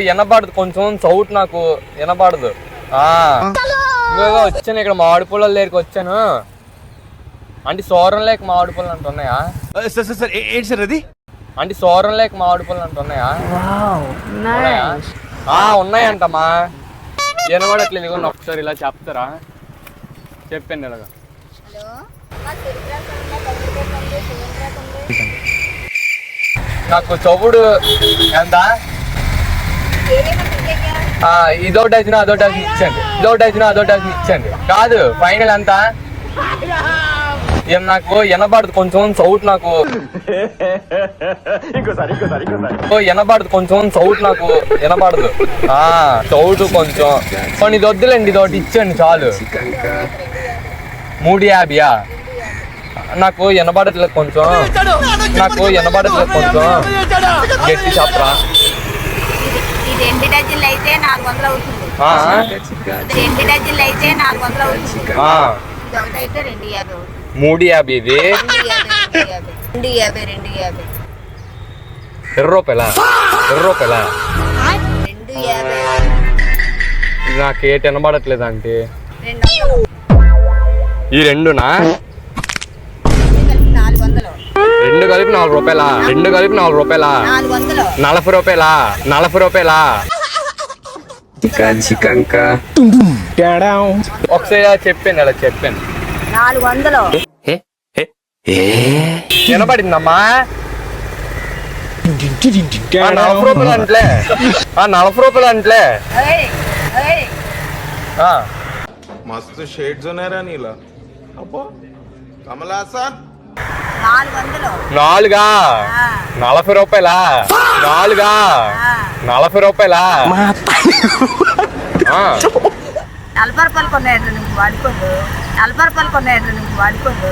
వినపడదు, కొంచెం సౌట్ నాకు వినపడదు. వచ్చాను ఇక్కడ మామిడి పొలాల దగ్గరికి వచ్చాను. అంటే సోరం లేక మామిడి పొలం అంటున్నాయా? అంటే సోరం లేక మామిడి పొలం అంటున్నాయా? ఉన్నాయంటమ్మా. వినపడట్లేదు. ఒకసారి ఇలా చెప్తారా? చెప్పండి ఇలాగా. నాకు చవుడు ఎంత? ఇదో డజన్ అదో డజన్ ఇచ్చండి. ఇదో డజన్ అదో డజన్ ఇచ్చండి. కాదు ఫైనల్ ఎంత? నాకు వినపడదు, కొంచెం సౌట్ నాకు వినపడదు, కొంచెం సౌట్ నాకు వినపడదు. సౌట్ కొంచెం కొన్ని ఇది వద్దులేండి, ఇదొకటి ఇచ్చండి చాలు. 350. నాకు వినపడట్లేదు కొంచెం, నాకు వినపడట్లేదు కొంచెం గట్టి చెప్పరా. 2 డజన్లు అయితే 400 అవుతుంది. 2 డజన్లు అయితే 400 అవుతుంది. ఇదొకటైతే 250. 350. ఇది 250. 20 రూపాయల 250. ఇది నాకు ఏటి వినపడట్లేదు అంటే. ఈ రెండునా? 2 కలిపి 4 రూపాయల. 2 కలిపి 4 రూపాయల. 40 రూపాయల. 40 రూపాయల. ఒకసారి చెప్పాను అలా చెప్పాను. 400. వినపడిందమ్మా? 40 రూపాయలు అంటలే. 40 రూపాయలు అంటలే. मस्त शेड जो नाही राणीला अप्पा कमला असा 400. 4 40 రూపాయల. 4 40 రూపాయల. 40 రూపాయలు కొన్నాయండి నువ్వు వాడుకోదు. 40 రూపాయలు కొన్నాయండి నువ్వు వాడుకోదు.